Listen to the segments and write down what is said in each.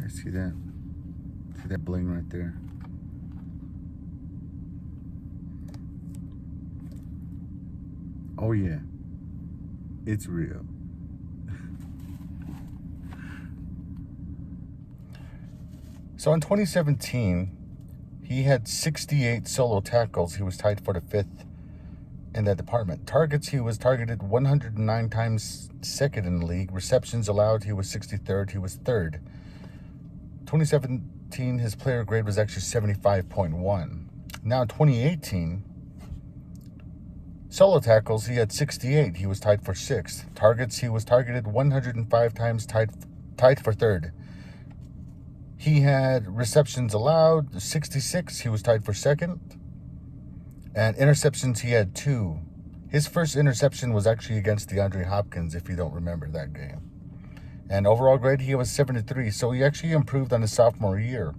I see that. See that bling right there? Oh yeah, it's real. So in 2017, he had 68 solo tackles. He was tied for the 5th in that department. Targets, he was targeted 109 times, 2nd in the league. Receptions allowed, he was 63rd. He was 3rd. 2017, his player grade was actually 75.1. Now in 2018, solo tackles, he had 68. He was tied for 6th. Targets, he was targeted 105 times, tied for 3rd. He had receptions allowed, 66. He was tied for 2nd. And interceptions, he had 2. His first interception was actually against DeAndre Hopkins, if you don't remember that game. And overall grade, he was 73. So he actually improved on his sophomore year.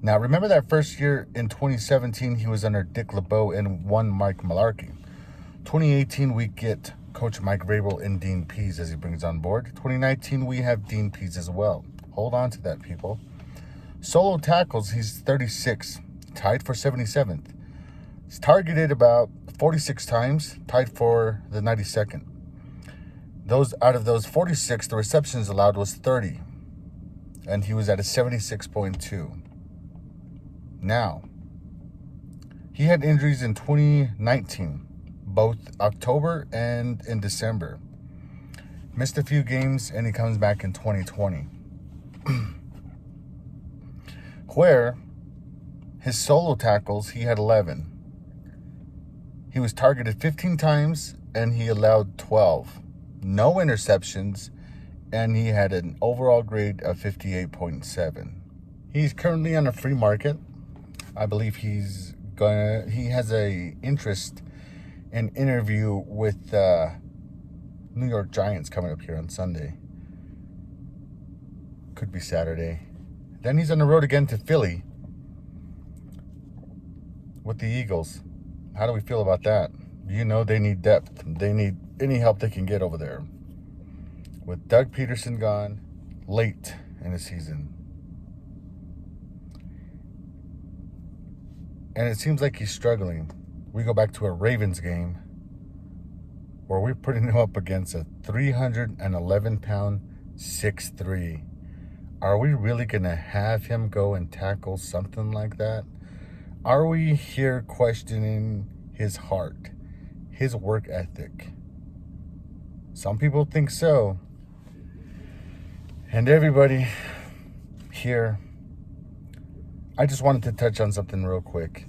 Now, remember that first year in 2017, he was under Dick LeBeau and one Mike Mularkey. 2018, we get Coach Mike Vrabel and Dean Pease as he brings on board. 2019, we have Dean Pease as well. Hold on to that, people. Solo tackles, he's 36, tied for 77th. He's targeted about 46 times, tied for the 92nd. Out of those 46, the receptions allowed was 30, and he was at a 76.2. Now, he had injuries in 2019, both October and in December. Missed a few games, and he comes back in 2020. Where his solo tackles, he had 11. He was targeted 15 times, and he allowed 12. No interceptions, and he had an overall grade of 58.7. He's currently on a free market. I believe he has a interest in interview with New York Giants coming up here on Sunday. Could be Saturday. Then he's on the road again to Philly with the Eagles. How do we feel about that? You know they need depth. They need any help they can get over there. With Doug Peterson gone late in the season. And it seems like he's struggling. We go back to a Ravens game where we're putting him up against a 311-pound 6'3". Are we really going to have him go and tackle something like that? Are we here questioning his heart, his work ethic? Some people think so. And everybody here, I just wanted to touch on something real quick.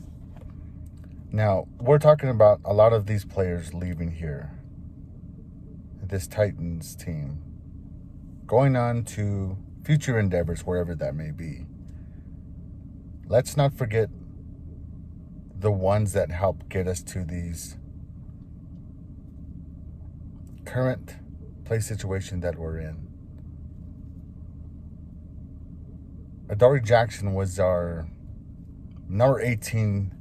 Now, we're talking about a lot of these players leaving here, this Titans team, going on to future endeavors, wherever that may be. Let's not forget the ones that help get us to these current play situation that we're in. Adoree Jackson was our number 18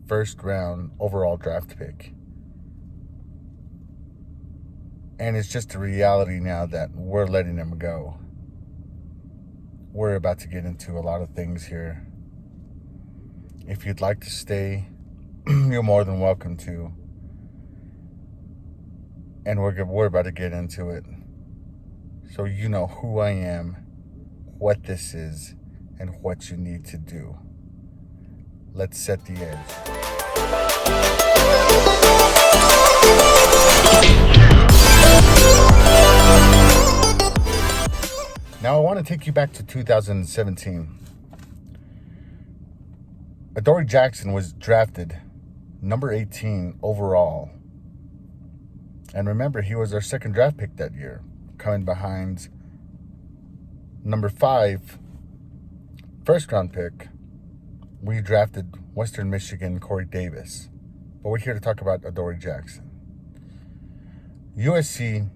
first round overall draft pick. And it's just a reality now that we're letting him go. We're about to get into a lot of things here. If you'd like to stay, you're more than welcome to. And we're about to get into it. So you know who I am, what this is, and what you need to do. Let's set the edge. Now I want to take you back to 2017. Adoree Jackson was drafted number 18 overall. And remember, he was our second draft pick that year, coming behind number 5, first round pick. We drafted Western Michigan Corey Davis. But we're here to talk about Adoree Jackson. USC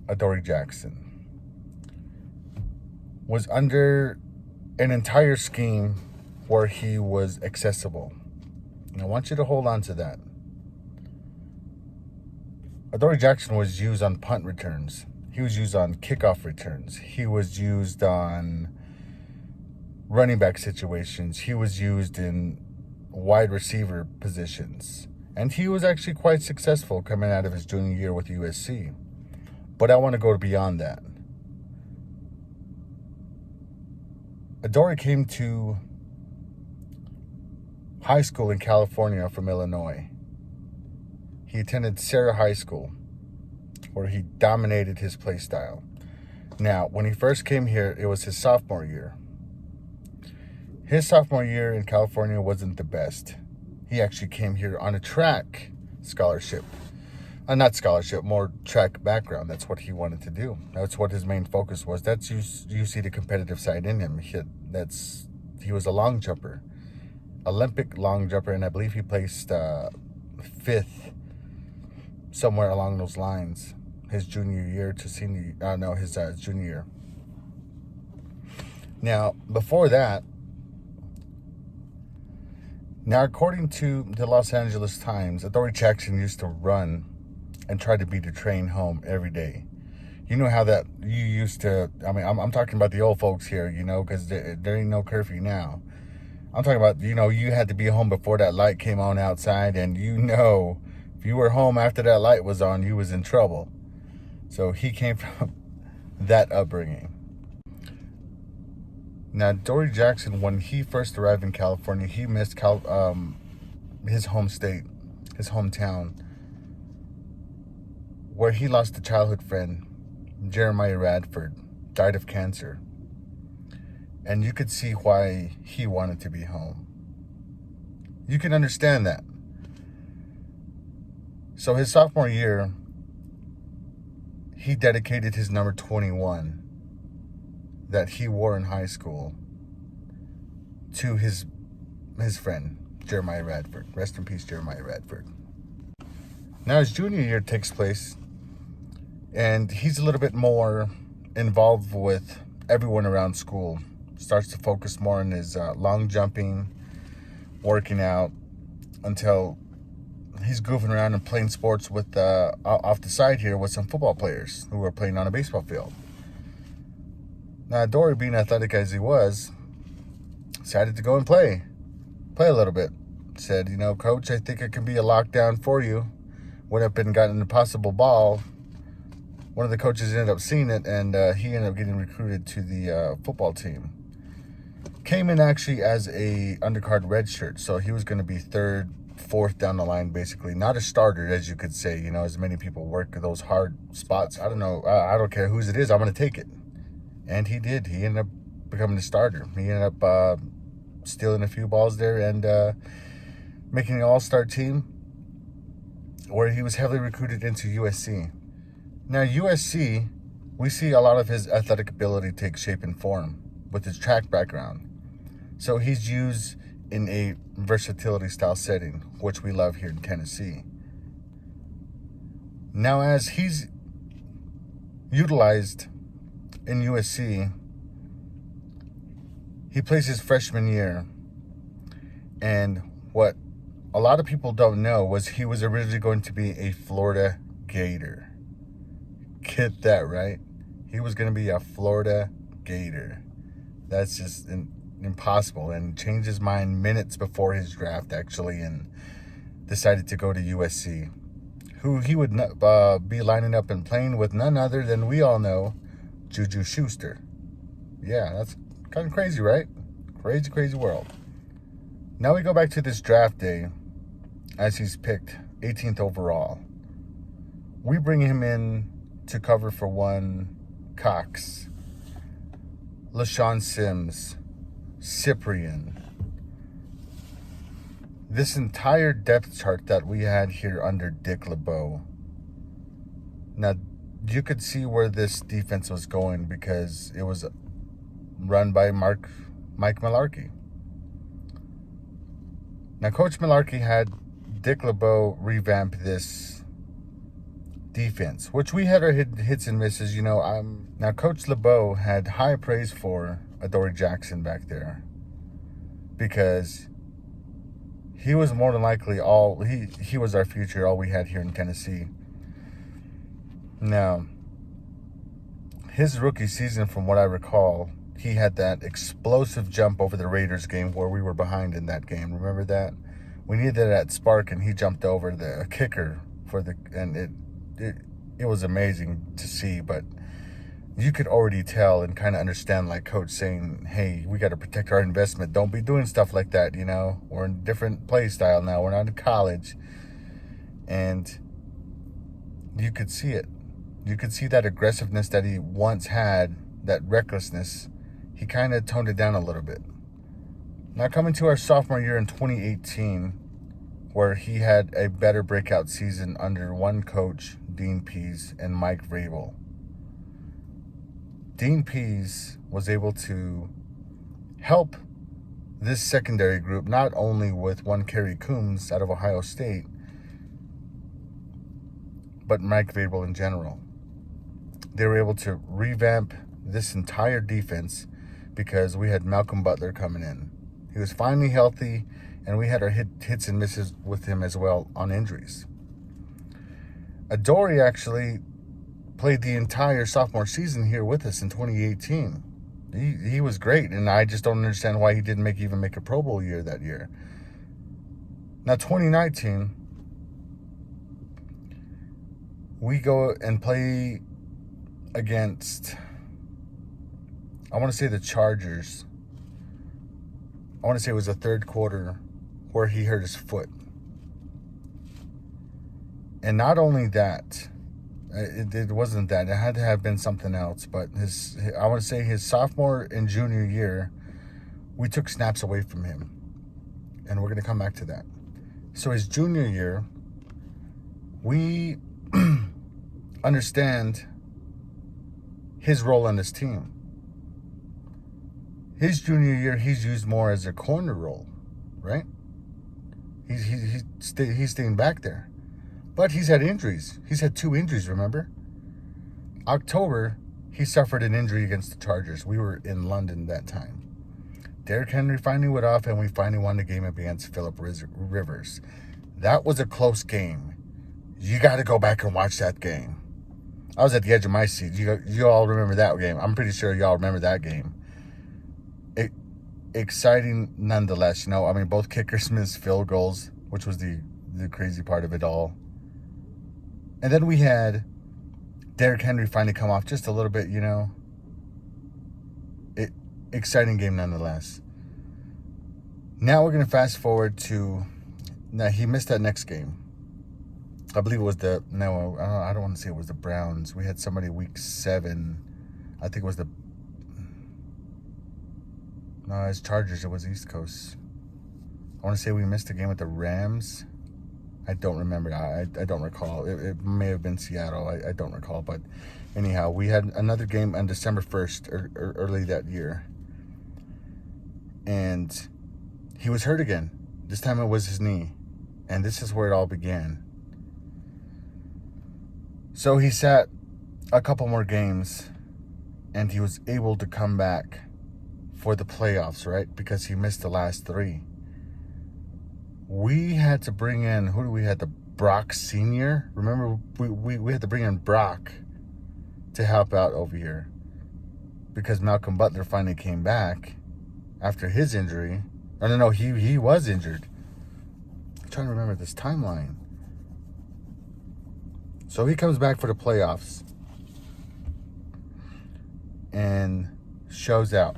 Adoree Jackson was under an entire scheme where he was accessible. And I want you to hold on to that. Adoree Jackson was used on punt returns. He was used on kickoff returns. He was used on running back situations. He was used in wide receiver positions. And he was actually quite successful coming out of his junior year with USC. But I want to go beyond that. Adoree came to high school in California from Illinois. He attended Sarah High School, where he dominated his play style. Now, when he first came here, it was his sophomore year. His sophomore year in California wasn't the best. He actually came here on a track scholarship. Not scholarship, more track background. That's what he wanted to do. That's what his main focus was. That's you see the competitive side in him. He was a long jumper, Olympic long jumper, and I believe he placed 5th, somewhere along those lines, his junior year to senior. His junior year. Now, before that. Now, according to the Los Angeles Times, Adoree Jackson used to run and try to beat the train home every day. You know how that you used to, I'm talking about the old folks here, because there ain't no curfew now. I'm talking about, you had to be home before that light came on outside, and if you were home after that light was on, you was in trouble. So he came from that upbringing. Now, Adoree Jackson, when he first arrived in California, he missed his home state, his hometown, where he lost a childhood friend, Jeremiah Radford, died of cancer. And you could see why he wanted to be home. You can understand that. So his sophomore year, he dedicated his number 21 that he wore in high school to his friend, Jeremiah Radford. Rest in peace, Jeremiah Radford. Now his junior year takes place, and he's a little bit more involved with everyone around school. Starts to focus more on his long jumping, working out, until he's goofing around and playing sports with off the side here with some football players who were playing on a baseball field. Now, Adoree, being athletic as he was, decided to go and play a little bit. Said, Coach, I think it can be a lockdown for you. Went up and got an impossible ball. One of the coaches ended up seeing it, and he ended up getting recruited to the football team. Came in actually as a undercard redshirt, so he was going to be 3rd, 4th down the line, basically. Not a starter, as you could say, as many people work those hard spots. I don't know. I don't care whose it is. I'm going to take it. And he did. He ended up becoming a starter. He ended up stealing a few balls there and making an all-star team, where he was heavily recruited into USC. Now, USC, we see a lot of his athletic ability take shape and form with his track background. So he's used in a versatility style setting, which we love here in Tennessee. Now, as he's utilized in USC, he plays his freshman year, and what a lot of people don't know was he was originally going to be a Florida Gator. Get that right? He was going to be a Florida Gator. That's just impossible, and changed his mind minutes before his draft, actually, and decided to go to USC, who he would be lining up and playing with none other than, we all know, Juju Schuster. Yeah, that's kind of crazy, right? Crazy, crazy world. Now we go back to this draft day, as he's picked 18th overall. We bring him in to cover for one Cox, LaShawn Sims, Cyprian. This entire depth chart that we had here under Dick LeBeau. Now, you could see where this defense was going, because it was run by Mike Mularkey. Now, Coach Mularkey had Dick LeBeau revamp this defense, which we had our hits and misses. Now, Coach LeBeau had high praise for Adoree Jackson back there, because he was more than likely he was our future, all we had here in Tennessee. Now, his rookie season, from what I recall, he had that explosive jump over the Raiders game where we were behind in that game. Remember that? We needed that spark, and he jumped over the kicker and it was amazing to see. But you could already tell and kind of understand, like, coach saying, hey, we got to protect our investment. Don't be doing stuff like that, you know. We're in a different play style now. We're not in college. And you could see it. You could see that aggressiveness that he once had, that recklessness. He kind of toned it down a little bit. Now coming to our sophomore year in 2018, where he had a better breakout season under one coach, Dean Pease, and Mike Vrabel. Dean Pease was able to help this secondary group, not only with one Kerry Coombs out of Ohio State, but Mike Vrabel in general. They were able to revamp this entire defense because we had Malcolm Butler coming in. He was finally healthy, and we had our hits and misses with him as well on injuries. Adoree actually played the entire sophomore season here with us in 2018. He was great, and I just don't understand why he didn't even make a Pro Bowl year that year. Now 2019, we go and play against, I want to say the Chargers. I want to say it was the third quarter where he hurt his foot. And not only that, it wasn't that. It had to have been something else. But I want to say his sophomore and junior year, we took snaps away from him. And we're going to come back to that. So his junior year, we understand his role on this team. His junior year, he's used more as a corner role, right? He's staying back there. But he's had injuries. He's had 2 injuries, remember? October, he suffered an injury against the Chargers. We were in London that time. Derrick Henry finally went off, and we finally won the game against Phillip Rivers. That was a close game. You got to go back and watch that game. I was at the edge of my seat. You all remember that game. I'm pretty sure y'all remember that game. Exciting nonetheless. You know, I mean, both kickers missed field goals, which was the crazy part of it all. And then we had Derrick Henry finally come off just a little bit, you know. Exciting game nonetheless. Now we're going to fast forward to, now he missed that next game. I believe it was I don't want to say it was the Browns. We had somebody week 7. I think it was no, it's Chargers. It was East Coast. I want to say we missed a game with the Rams. I don't remember. I don't recall. It may have been Seattle. I don't recall. But anyhow, we had another game on December 1st, or early that year. And he was hurt again. This time it was his knee. And this is where it all began. So he sat a couple more games, and he was able to come back for the playoffs, right? Because he missed the last 3. We had to bring in, who do we had? The Brock Sr. Remember, we had to bring in Brock to help out over here because Malcolm Butler finally came back after his injury. No, he was injured. I'm trying to remember this timeline. So he comes back for the playoffs and shows out.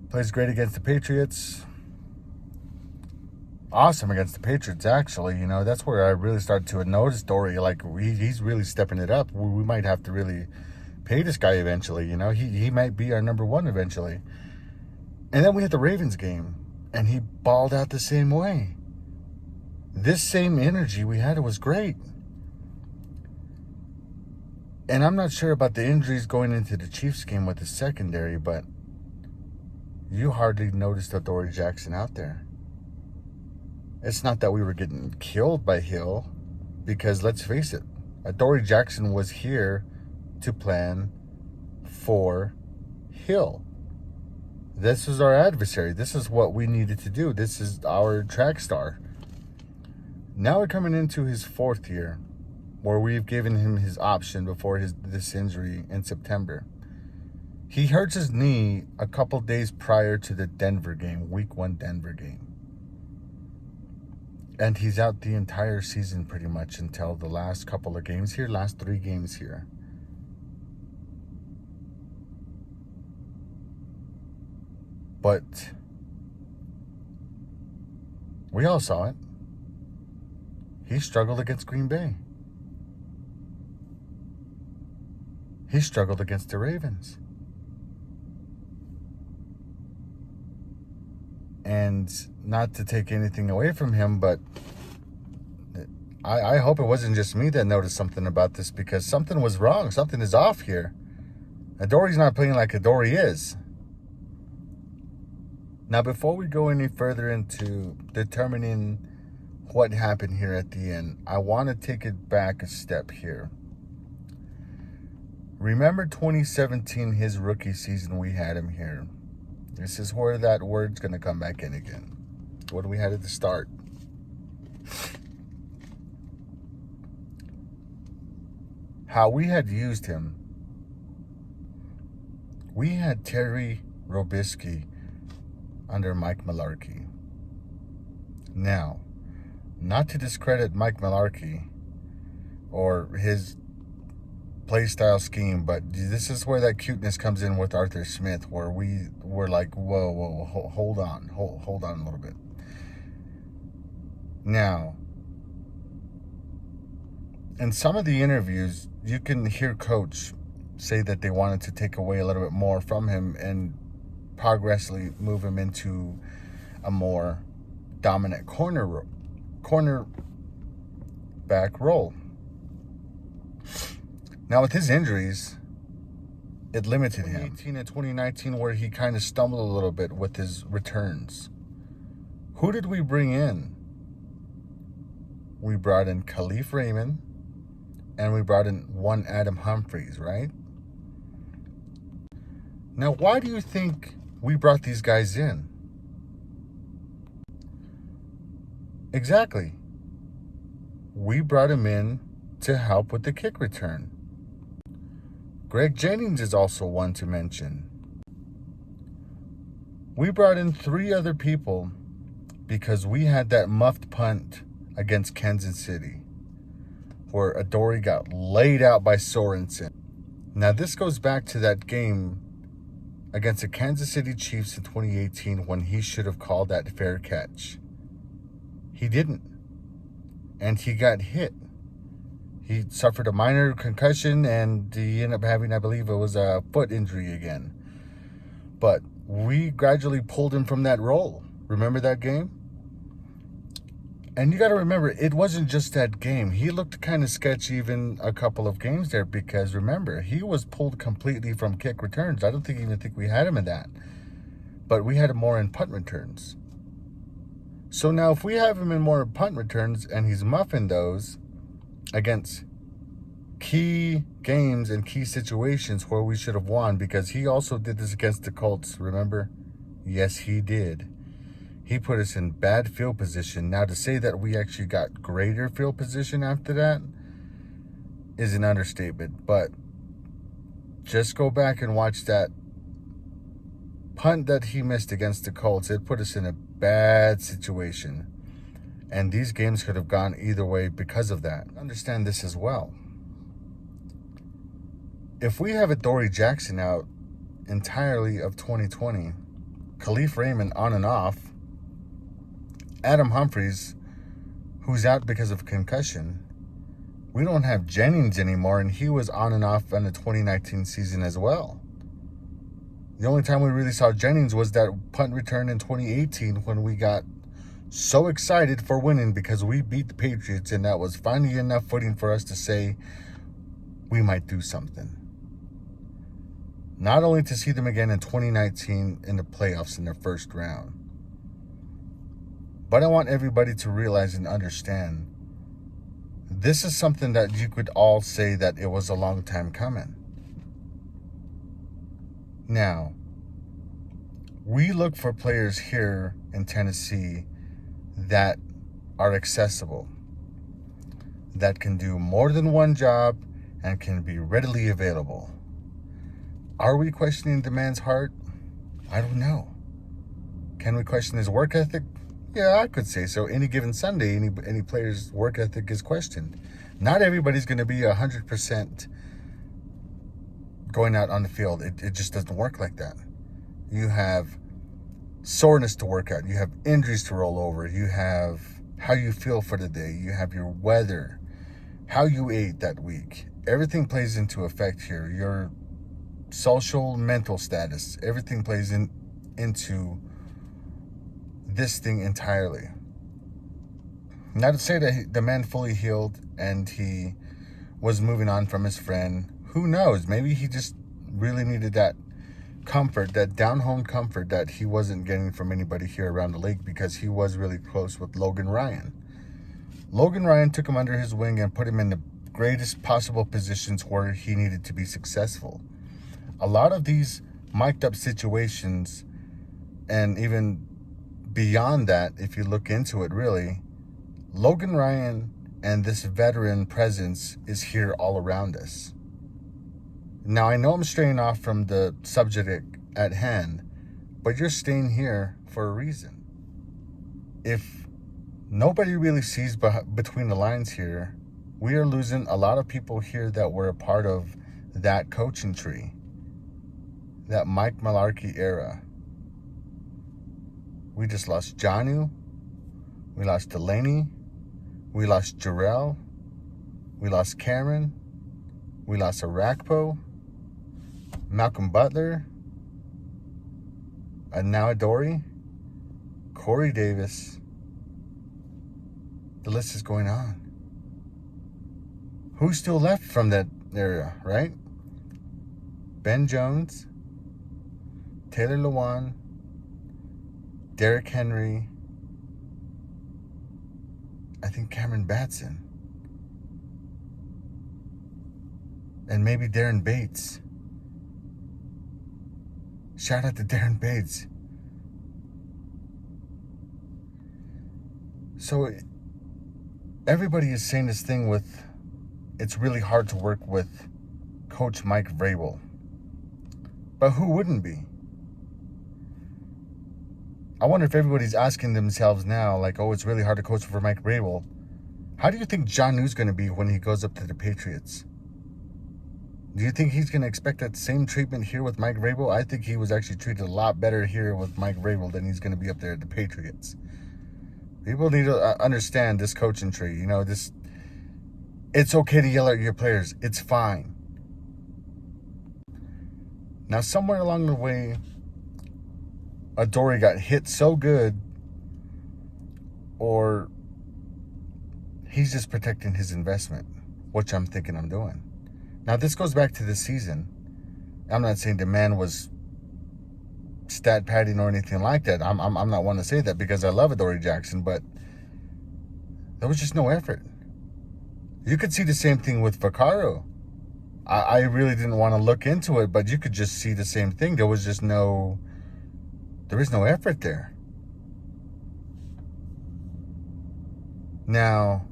Plays great against the Patriots. Awesome against the Patriots, actually. You know, that's where I really started to notice Adoree. Like, he's really stepping it up. We might have to really pay this guy eventually. You know, he might be our number 1 eventually. And then we had the Ravens game, and he balled out the same way. This same energy we had, it was great. And I'm not sure about the injuries going into the Chiefs game with the secondary, but you hardly noticed Adoree Jackson out there. It's not that we were getting killed by Hill, because let's face it, Adoree Jackson was here to plan for Hill. This was our adversary. This is what we needed to do. This is our track star. Now we're coming into his 4th year. where we've given him his option before this injury in September. He hurts his knee a couple days prior to the Denver game, week 1 Denver game. And he's out the entire season pretty much until the last couple of games here, last 3 games here. But we all saw it. He struggled against Green Bay. He struggled against the Ravens. And not to take anything away from him, but I hope it wasn't just me that noticed something about this, because something was wrong. Something is off here. Adoree's not playing like Adoree is. Now, before we go any further into determining what happened here at the end, I want to take it back a step here. Remember 2017, his rookie season, we had him here. This is where that word's going to come back in again. What we had at the start. How we had used him. We had Terry Robisky under Mike Mularkey. Now, not to discredit Mike Mularkey or his play style scheme, but this is where that cuteness comes in with Arthur Smith, where we were like, whoa, hold on a little bit. Now, in some of the interviews, you can hear Coach say that they wanted to take away a little bit more from him and progressively move him into a more dominant cornerback role. Now, with his injuries, it limited him. 2018 and 2019, where he kind of stumbled a little bit with his returns. Who did we bring in? We brought in Khalif Raymond, and we brought in one Adam Humphries, right? Now, why do you think we brought these guys in? Exactly. We brought him in to help with the kick return. Greg Jennings is also one to mention. We brought in 3 other people because we had that muffed punt against Kansas City, where Adoree got laid out by Sorensen. Now, this goes back to that game against the Kansas City Chiefs in 2018 when he should have called that fair catch. He didn't. And he got hit. He suffered a minor concussion, and he ended up having, I believe it was a foot injury again. But we gradually pulled him from that role. Remember that game? And you got to remember, it wasn't just that game. He looked kind of sketchy even a couple of games there, because remember, he was pulled completely from kick returns. I don't even think we had him in that. But we had him more in punt returns. So now if we have him in more punt returns and he's muffing those against key games and key situations where we should have won, because he also did this against the Colts, remember? Yes, he did. He put us in bad field position. Now, to say that we actually got greater field position after that is an understatement. But just go back and watch that punt that he missed against the Colts. It put us in a bad situation. And these games could have gone either way because of that. Understand this as well. If we have Adoree Jackson out entirely of 2020, Khalif Raymond on and off, Adam Humphries, who's out because of concussion, we don't have Jennings anymore, and he was on and off in the 2019 season as well. The only time we really saw Jennings was that punt return in 2018 when we got so excited for winning because we beat the Patriots, and that was finally enough footing for us to say we might do something. Not only to see them again in 2019 in the playoffs in their first round, but I want everybody to realize and understand this is something that you could all say that it was a long time coming. Now, we look for players here in Tennessee that are accessible, that can do more than one job and can be readily available. Are we questioning the man's heart? I don't know. Can we question his work ethic? Yeah, I could say so. Any given Sunday, any player's work ethic is questioned. Not everybody's going to be 100% going out on the field. It just doesn't work like that. You have soreness to work out. You have injuries to roll over. You have how you feel for the day. You have your weather, how you ate that week. Everything plays into effect here. Your social, mental status, everything plays into this thing entirely. Not to say that the man fully healed and he was moving on from his friend. Who knows? Maybe he just really needed that comfort, that down-home comfort that he wasn't getting from anybody here around the lake, because he was really close with Logan Ryan. Logan Ryan took him under his wing and put him in the greatest possible positions where he needed to be successful. A lot of these mic'd up situations, and even beyond that, if you look into it really, Logan Ryan and this veteran presence is here all around us. Now, I know I'm straying off from the subject at hand, but you're staying here for a reason. If nobody really sees between the lines here, we are losing a lot of people here that were a part of that coaching tree, that Mike Mularkey era. We just lost Janu, we lost Delaney, we lost Jarrell, we lost Cameron, we lost Arakpo, Malcolm Butler, and now Adoree, Corey Davis. The list is going on. Who's still left from that area, right? Ben Jones, Taylor Lewan, Derrick Henry, I think Cameron Batson, and maybe Darren Bates. Shout out to Darren Bates. So everybody is saying this thing with, it's really hard to work with Coach Mike Vrabel. But who wouldn't be? I wonder if everybody's asking themselves now, like, oh, it's really hard to coach for Mike Vrabel. How do you think Jonnu's going to be when he goes up to the Patriots? Do you think he's going to expect that same treatment here with Mike Vrabel? I think he was actually treated a lot better here with Mike Vrabel than he's going to be up there at the Patriots. People need to understand this coaching tree. You know, this. It's okay to yell at your players. It's fine. Now, somewhere along the way, Adoree got hit so good, or he's just protecting his investment, which I'm thinking I'm doing. Now, this goes back to this season. I'm not saying the man was stat padding or anything like that. I'm not one to say that, because I love Adoree Jackson, but there was just no effort. You could see the same thing with Vaccaro. I really didn't want to look into it, but you could just see the same thing. There is no effort there. Now,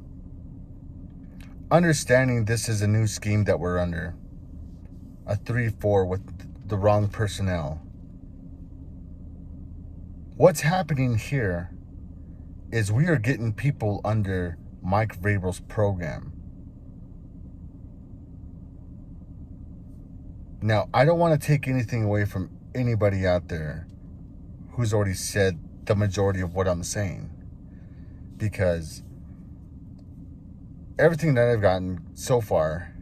understanding this is a new scheme that we're under, a 3-4 with the wrong personnel. What's happening here is we are getting people under Mike Vrabel's program. Now, I don't want to take anything away from anybody out there who's already said the majority of what I'm saying, because everything that I've gotten so far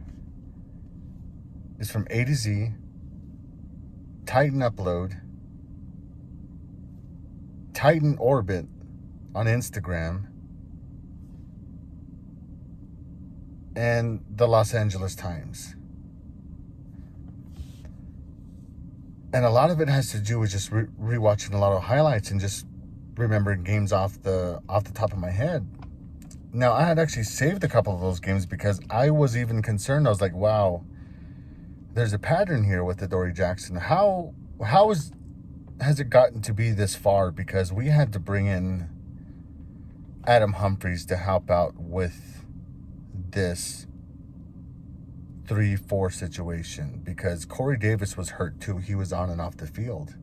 is from A to Z, Titan Upload, Titan Orbit on Instagram, and the Los Angeles Times. And a lot of it has to do with just rewatching a lot of highlights and just remembering games off the top of my head. Now, I had actually saved a couple of those games because I was even concerned. I was like, wow, there's a pattern here with Adoree Jackson. How has it gotten to be this far? Because we had to bring in Adam Humphries to help out with this 3-4 situation, because Corey Davis was hurt too. He was on and off the field.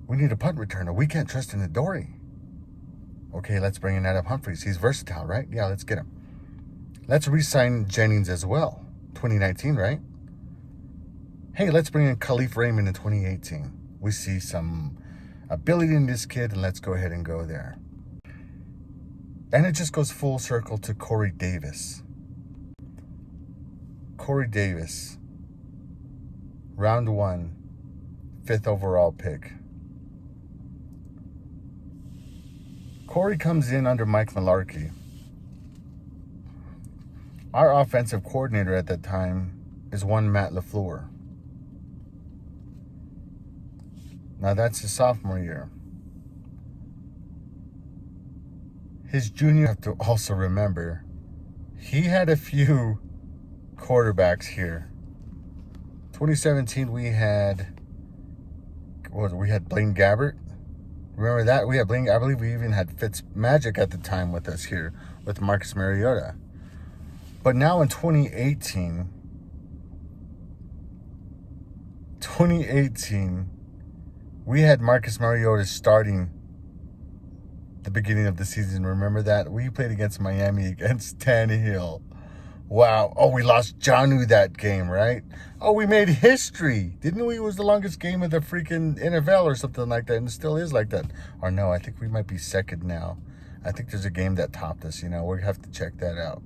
We need a punt returner. We can't trust in Adoree. Okay, let's bring in Adam Humphries. He's versatile, right? Yeah, let's get him. Let's re-sign Jennings as well. 2019, right? Hey, let's bring in Khalif Raymond in 2018. We see some ability in this kid, and let's go ahead and go there. And it just goes full circle to Corey Davis. Corey Davis, round 1, 5th overall pick. Corey comes in under Mike Mularkey. Our offensive coordinator at that time is one Matt LaFleur. Now that's his sophomore year. His junior, you have to also remember, he had a few quarterbacks here. 2017 we had Blaine Gabbert. Remember that? We had Blaine. I believe we even had Fitzmagic at the time with us here with Marcus Mariota. But now in 2018, we had Marcus Mariota starting the beginning of the season. Remember that? We played against Miami against Tannehill. Wow. Oh, we lost Jonnu that game, right? Oh, we made history. Didn't we? It was the longest game of the freaking NFL or something like that, and it still is like that. Or no, I think we might be second now. I think there's a game that topped us, We'll have to check that out.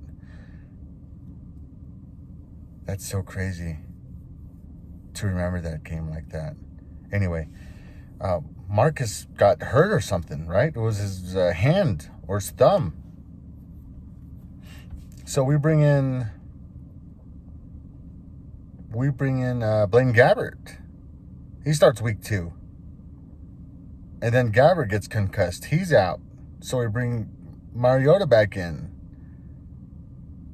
That's so crazy to remember that game like that. Anyway, Marcus got hurt or something, right? It was his hand or his thumb. So we bring in Blaine Gabbert. He starts week 2. And then Gabbert gets concussed. He's out. So we bring Mariota back in.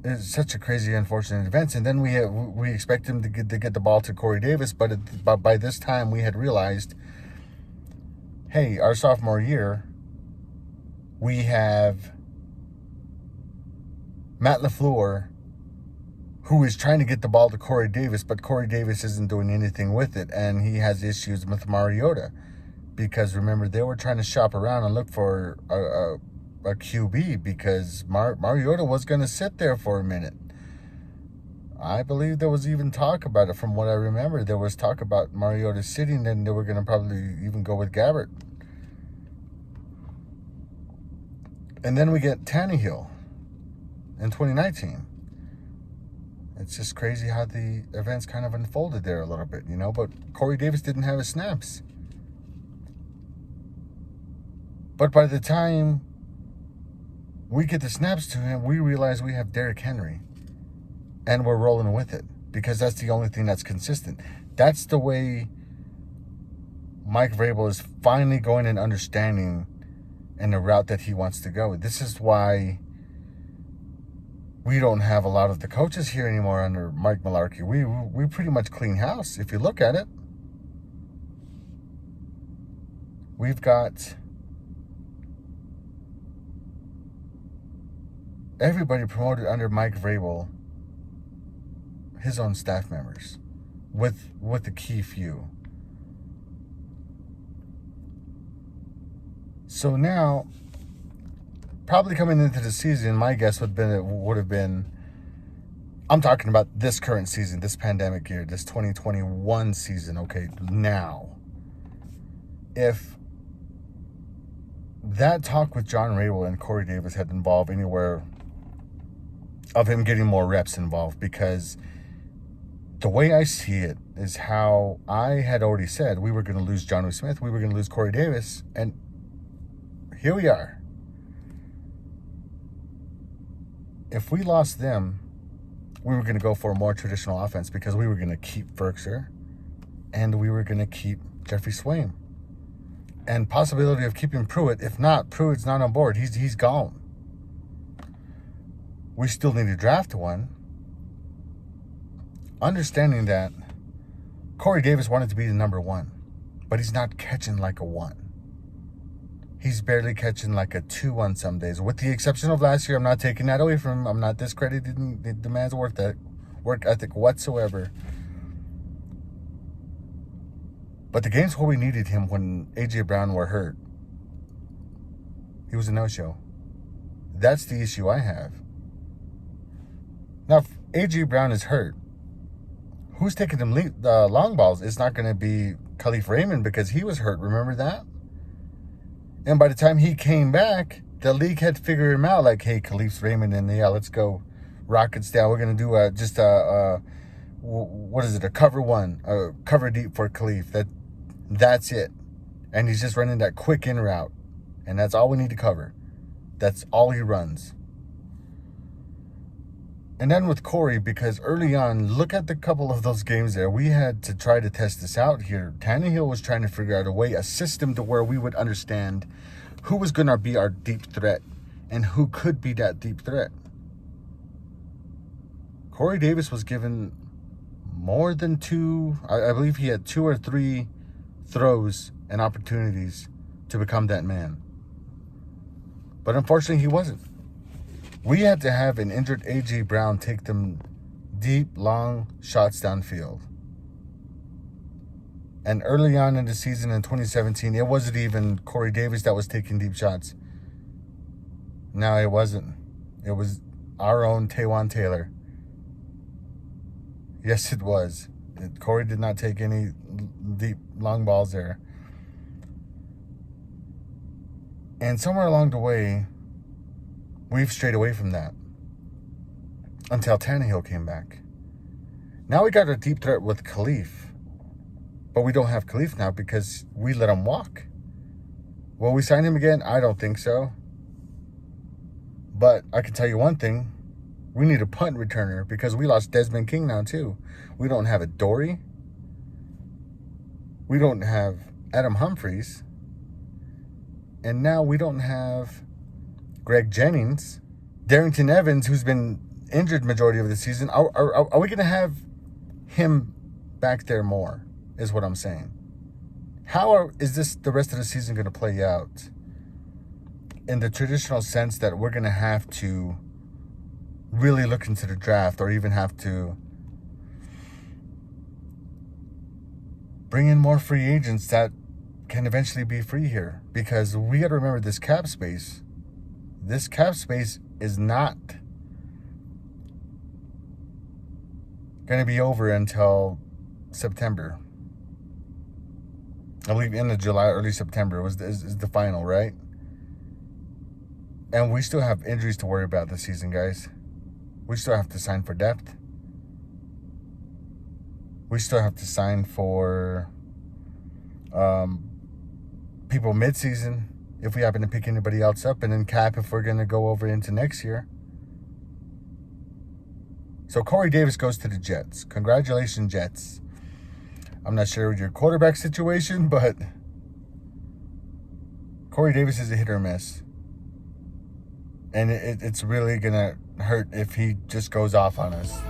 It's such a crazy, unfortunate event. And then we expect him to get the ball to Corey Davis, but by this time we had realized, hey, our sophomore year, we have Matt LaFleur, who is trying to get the ball to Corey Davis, but Corey Davis isn't doing anything with it, and he has issues with Mariota. Because remember, they were trying to shop around and look for a QB, because Mariota was going to sit there for a minute. I believe there was even talk about it. From what I remember, there was talk about Mariota sitting, and they were going to probably even go with Gabbert. And then we get Tannehill in 2019. It's just crazy how the events kind of unfolded there a little bit, But Corey Davis didn't have his snaps. But by the time we get the snaps to him, we realize we have Derrick Henry. And we're rolling with it, because that's the only thing that's consistent. That's the way Mike Vrabel is finally going and understanding in the route that he wants to go. This is why we don't have a lot of the coaches here anymore under Mike Mularkey. We pretty much clean house, if you look at it. We've got everybody promoted under Mike Vrabel, his own staff members, with the key few. So now, probably coming into the season, my guess would have been, I'm talking about this current season, this pandemic year, this 2021 season, okay, now. If that talk with John Rabel and Corey Davis had involved anywhere of him getting more reps involved, because the way I see it is how I had already said we were going to lose Jonnu Smith, we were going to lose Corey Davis, and here we are. If we lost them, we were going to go for a more traditional offense, because we were going to keep Ferkser and we were going to keep Jeffrey Swaim. And possibility of keeping Pruitt. If not, Pruitt's not on board. He's gone. We still need to draft one. Understanding that Corey Davis wanted to be the number 1, but he's not catching like a 1. he's barely catching like a 2 on some days. With the exception of last year, I'm not taking that away from him. I'm not discrediting the man's work ethic whatsoever. But the games where we needed him, when A.J. Brown were hurt, he was a no-show. That's the issue I have. Now, if A.J. Brown is hurt, who's taking them the long balls? It's not going to be Khalif Raymond because he was hurt. Remember that? And by the time he came back, the league had figured him out. Like, hey, Khalif Raymond, and yeah, let's go Rockets down. We're going to do what is it? A cover one, a cover deep for Khalif. That's it. And he's just running that quick in route. And that's all we need to cover. That's all he runs. And then with Corey, because early on, look at the couple of those games there. We had to try to test this out here. Tannehill was trying to figure out a system to where we would understand who was going to be our deep threat and who could be that deep threat. Corey Davis was given more than two. I believe he had 2 or 3 throws and opportunities to become that man. But unfortunately, he wasn't. We had to have an injured A.J. Brown take them deep, long shots downfield. And early on in the season in 2017, it wasn't even Corey Davis that was taking deep shots. No, it wasn't. It was our own Taywan Taylor. Yes, it was. Corey did not take any deep, long balls there. And somewhere along the way, we've strayed away from that until Tannehill came back. Now we got a deep threat with Khalif, but we don't have Khalif now because we let him walk. Will we sign him again? I don't think so. But I can tell you one thing. We need a punt returner because we lost Desmond King now too. We don't have Adoree. We don't have Adam Humphries. And now we don't have Greg Jennings, Darrington Evans, who's been injured majority of the season. Are we going to have him back there more, is what I'm saying. Is this the rest of the season going to play out in the traditional sense that we're going to have to really look into the draft or even have to bring in more free agents that can eventually be free here? Because we got to remember this cap space is not going to be over until September. I believe end of July, early September is the final, right? And we still have injuries to worry about this season, guys. We still have to sign for depth. We still have to sign for people mid-season if we happen to pick anybody else up, and then cap if we're going to go over into next year. So Corey Davis goes to the Jets. Congratulations, Jets. I'm not sure your quarterback situation, but Corey Davis is a hit or miss. And it's really going to hurt if he just goes off on us.